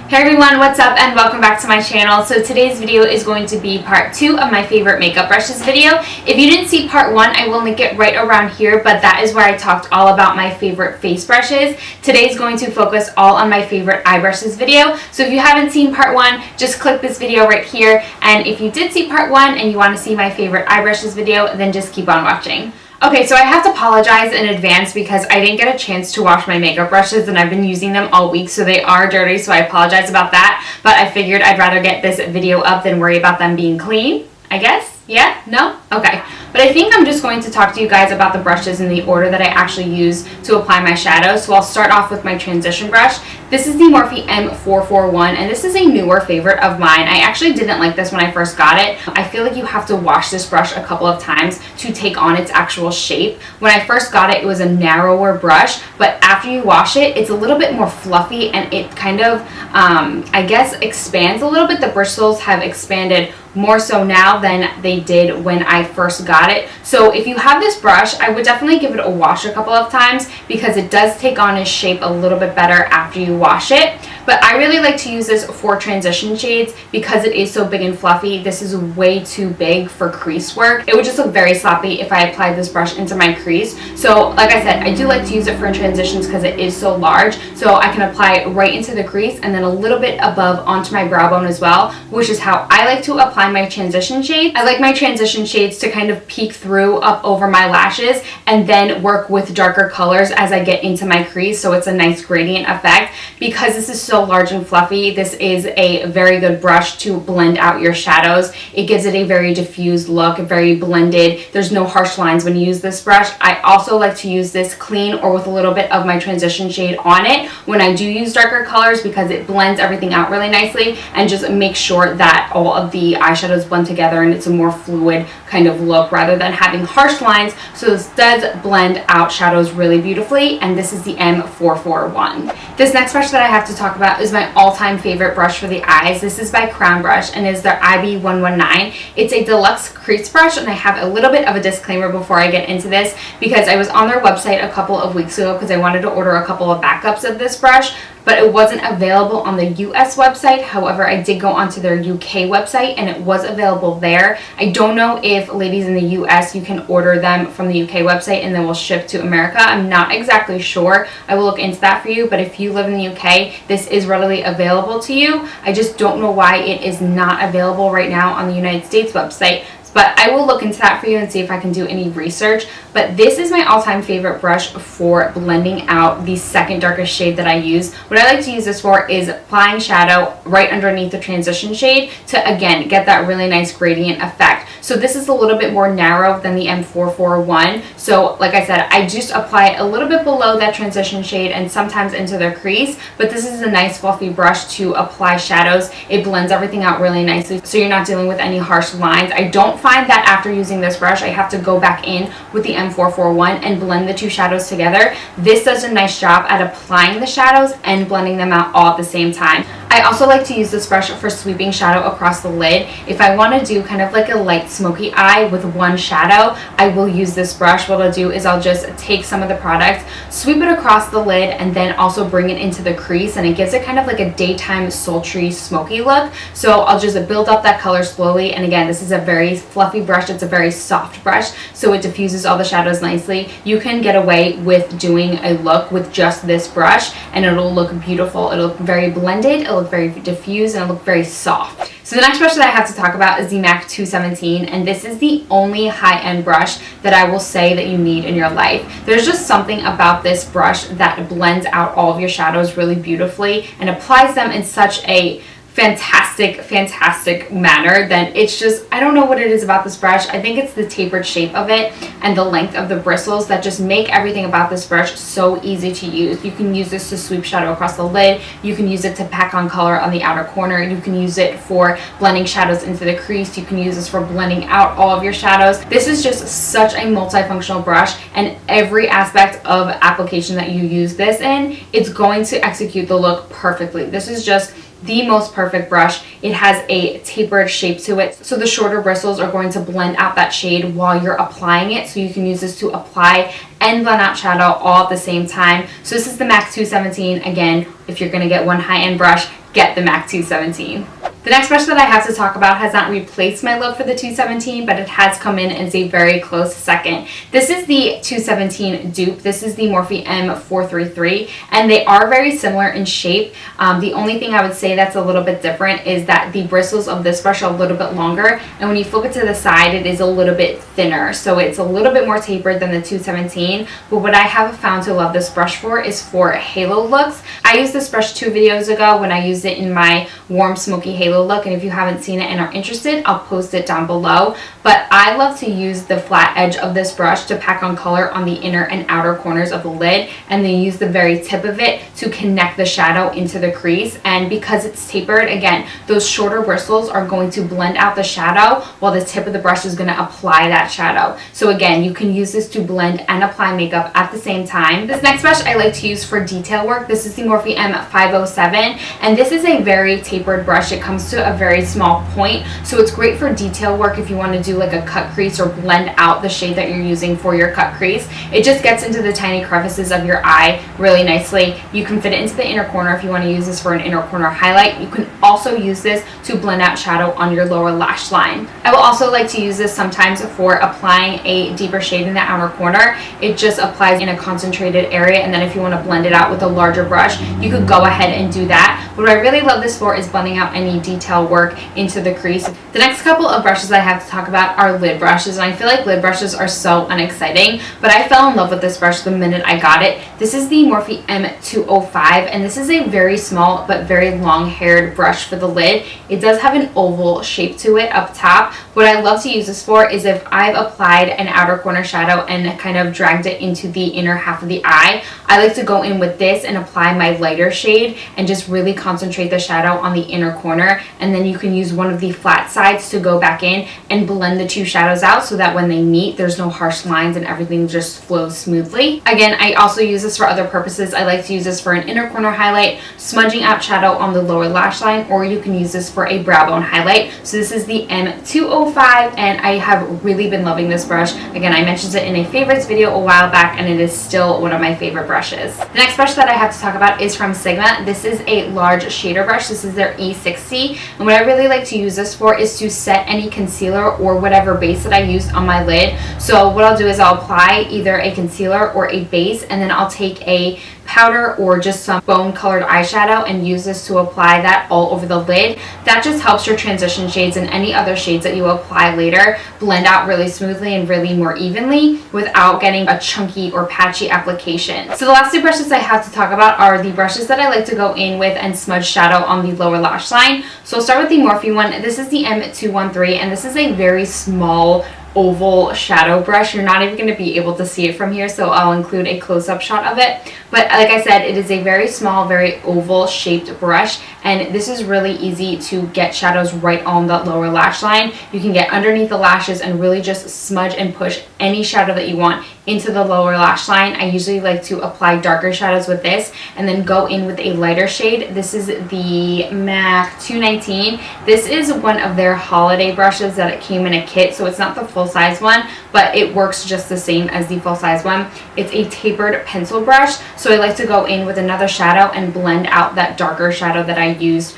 Hey everyone, what's up and welcome back to my channel. So today's video is going to be part 2 of my favorite makeup brushes video. If you didn't see part 1, I will link it right around here, but that is where I talked all about my favorite face brushes. Today's going to focus all on my favorite eye brushes video. So if you haven't seen part 1, just click this video right here, and if you did see part 1 and you want to see my favorite eye brushes video, then just keep on watching. Okay, so I have to apologize in advance because I didn't get a chance to wash my makeup brushes and I've been using them all week, so they are dirty, so I apologize about that. But I figured I'd rather get this video up than worry about them being clean, I guess. Yeah? No? Okay. But I think I'm just going to talk to you guys about the brushes in the order that I actually use to apply my shadows. So I'll start off with my transition brush. This is the Morphe M441, and this is a newer favorite of mine. I actually didn't like this when I first got it. I feel like you have to wash this brush a couple of times to take on its actual shape. When I first got it, it was a narrower brush, but after you wash it, it's a little bit more fluffy and it kind of, I guess, expands a little bit. The bristles have expanded more so now than they did when I first got it. So if you have this brush, I would definitely give it a wash a couple of times because it does take on its shape a little bit better after you wash it. But I really like to use this for transition shades because it is so big and fluffy. This is way too big for crease work. It would just look very sloppy if I applied this brush into my crease. So like I said, I do like to use it for transitions because it is so large. So I can apply it right into the crease and then a little bit above onto my brow bone as well, which is how I like to apply my transition shades. I like my transition shades to kind of peek through up over my lashes and then work with darker colors as I get into my crease, so it's a nice gradient effect. Because this is so large and fluffy, this is a very good brush to blend out your shadows. It gives it a very diffused look, very blended. There's no harsh lines when you use this brush. I also like to use this clean or with a little bit of my transition shade on it when I do use darker colors because it blends everything out really nicely and just makes sure that all of the eyeshadows blend together and it's a more fluid kind of look rather than having harsh lines. So this does blend out shadows really beautifully, and this is the M441. This next brush that I have to talk about is my all-time favorite brush for the eyes. This is by Crown Brush and is their IB119. It's a deluxe crease brush, and I have a little bit of a disclaimer before I get into this because I was on their website a couple of weeks ago because I wanted to order a couple of backups of this brush, but it wasn't available on the US website. However, I did go onto their UK website and it was available there. I don't know if ladies in the US, you can order them from the UK website and then will ship to America. I'm not exactly sure. I will look into that for you, but if you live in the UK, this is readily available to you. I just don't know why it is not available right now on the United States website. But I will look into that for you and see if I can do any research. But this is my all-time favorite brush for blending out the second darkest shade that I use. What I like to use this for is applying shadow right underneath the transition shade to, again, get that really nice gradient effect. So this is a little bit more narrow than the M441. So like I said, I just apply it a little bit below that transition shade and sometimes into the crease. But this is a nice fluffy brush to apply shadows. It blends everything out really nicely, so you're not dealing with any harsh lines. I don't find that after using this brush I have to go back in with the M441 and blend the two shadows together. This does a nice job at applying the shadows and blending them out all at the same time. I also like to use this brush for sweeping shadow across the lid. If I want to do kind of like a light smoky eye with one shadow, I will use this brush. What I'll do is I'll just take some of the product, sweep it across the lid, and then also bring it into the crease, and it gives it kind of like a daytime sultry smoky look. So I'll just build up that color slowly, and again, this is a very fluffy brush. It's a very soft brush, so it diffuses all the shadows nicely. You can get away with doing a look with just this brush and it'll look beautiful. It'll look very blended, it'll look very diffused, and it'll look very soft. So the next brush that I have to talk about is the MAC 217, and this is the only high-end brush that I will say that you need in your life. There's just something about this brush that blends out all of your shadows really beautifully and applies them in such a fantastic manner. Then it's just, I don't know what it is about this brush. I think it's the tapered shape of it and the length of the bristles that just make everything about this brush so easy to use. You can use this to sweep shadow across the lid. You can use it to pack on color on the outer corner. You can use it for blending shadows into the crease. You can use this for blending out all of your shadows. This is just such a multifunctional brush, and every aspect of application that you use this in, it's going to execute the look perfectly. This is just the most perfect brush. It has a tapered shape to it, so the shorter bristles are going to blend out that shade while you're applying it, so you can use this to apply and blend out shadow all at the same time. So this is the MAC 217. Again, if you're going to get one high-end brush, get the MAC 217. The next brush that I have to talk about has not replaced my love for the 217, but it has come in as a very close second. This is the 217 dupe. This is the Morphe M433, and they are very similar in shape. The only thing I would say that's a little bit different is that the bristles of this brush are a little bit longer, and when you flip it to the side, it is a little bit thinner. So it's a little bit more tapered than the 217, but what I have found to love this brush for is for halo looks. I used this brush 2 videos ago when I used it in my warm smoky halo look, and if you haven't seen it and are interested, I'll post it down below. But I love to use the flat edge of this brush to pack on color on the inner and outer corners of the lid, and then use the very tip of it to connect the shadow into the crease. And because it's tapered, again, those shorter bristles are going to blend out the shadow while the tip of the brush is going to apply that shadow. So again, you can use this to blend and apply makeup at the same time. This next brush I like to use for detail work. This is the Morphe M507, and this is a very tapered brush. It comes to a very small point, so it's great for detail work if you want to do like a cut crease or blend out the shade that you're using for your cut crease. It just gets into the tiny crevices of your eye really nicely. You can fit it into the inner corner if you want to use this for an inner corner highlight. You can also use this to blend out shadow on your lower lash line. I will also like to use this sometimes for applying a deeper shade in the outer corner. It just applies in a concentrated area, and then if you want to blend it out with a larger brush, you could go ahead and do that. What I really love this for is blending out any detail work into the crease. The next couple of brushes I have to talk about are lid brushes, and I feel like lid brushes are so unexciting, but I fell in love with this brush the minute I got it. This is the Morphe M205, and this is a very small but very long-haired brush for the lid. It does have an oval shape to it up top. What I love to use this for is if I've applied an outer corner shadow and kind of dragged it into the inner half of the eye, I like to go in with this and apply my lighter shade and just really concentrate the shadow on the inner corner, and then you can use one of the flat sides to go back in and blend the two shadows out so that when they meet, there's no harsh lines and everything just flows smoothly. Again, I also use this for other purposes. I like to use this for an inner corner highlight, smudging out shadow on the lower lash line, or you can use this for a brow bone highlight. So this is the M205, and I have really been loving this brush. Again, I mentioned it in a favorites video a while back, and it is still one of my favorite brushes. The next brush that I have to talk about is from Sigma. This is a large shader brush. This is their E60, and what I really like to use this for is to set any concealer or whatever base that I used on my lid. So what I'll do is I'll apply either a concealer or a base, and then I'll take a powder or just some bone colored eyeshadow and use this to apply that all over the lid. That just helps your transition shades and any other shades that you apply later blend out really smoothly and really more evenly without getting a chunky or patchy application. So the last two brushes I have to talk about are the brushes that I like to go in with and smudge shadow on the lower lash line. So I'll start with the Morphe one. This is the M213, and this is a very small oval shadow brush. You're not even going to be able to see it from here, so I'll include a close-up shot of it. But like I said, it is a very small, very oval shaped brush, and this is really easy to get shadows right on the lower lash line. You can get underneath the lashes and really just smudge and push any shadow that you want into the lower lash line. I usually like to apply darker shadows with this and then go in with a lighter shade. This is the MAC 219. This is one of their holiday brushes that it came in a kit, so it's not the full size one, but it works just the same as the full size one. It's a tapered pencil brush, so I like to go in with another shadow and blend out that darker shadow that I used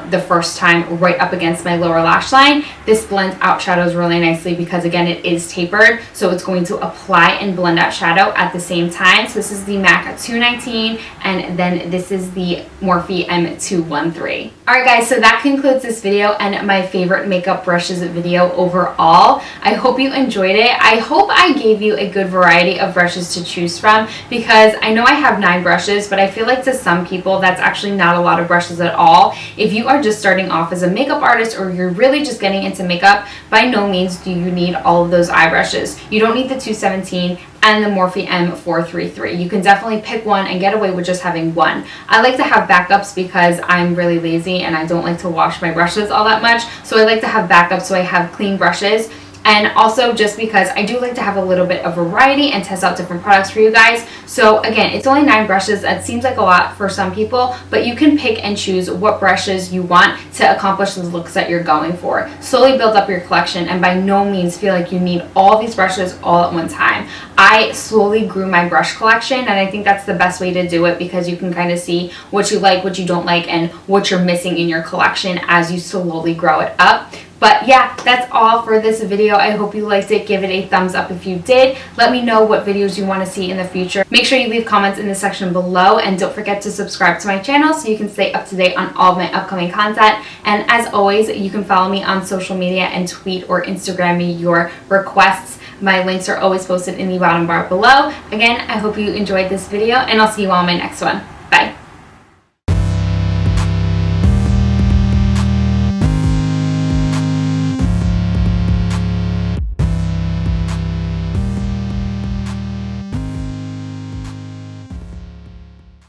the first time right up against my lower lash line. This blends out shadows really nicely because again it is tapered, so it's going to apply and blend out shadow at the same time. So this is the MAC 219, and then this is the Morphe M213. Alright guys, so that concludes this video and my favorite makeup brushes video overall. I hope you enjoyed it. I hope I gave you a good variety of brushes to choose from, because I know I have 9 brushes, but I feel like to some people that's actually not a lot of brushes at all. If you are just starting off as a makeup artist or you're really just getting into makeup, by no means do you need all of those eye brushes. You don't need the 217 and the Morphe M433. You can definitely pick one and get away with just having one. I like to have backups because I'm really lazy and I don't like to wash my brushes all that much, so I like to have backups so I have clean brushes. and also just because I do like to have a little bit of variety and test out different products for you guys. So again, it's only 9 brushes. That seems like a lot for some people, but you can pick and choose what brushes you want to accomplish the looks that you're going for. Slowly build up your collection, and by no means feel like you need all these brushes all at one time. I slowly grew my brush collection, and I think that's the best way to do it, because you can kind of see what you like, what you don't like, and what you're missing in your collection as you slowly grow it up. But yeah, that's all for this video. I hope you liked it. Give it a thumbs up if you did. Let me know what videos you want to see in the future. Make sure you leave comments in the section below, and don't forget to subscribe to my channel so you can stay up to date on all of my upcoming content. And as always, you can follow me on social media and tweet or Instagram me your requests. My links are always posted in the bottom bar below. Again, I hope you enjoyed this video, and I'll see you all in my next one. Bye.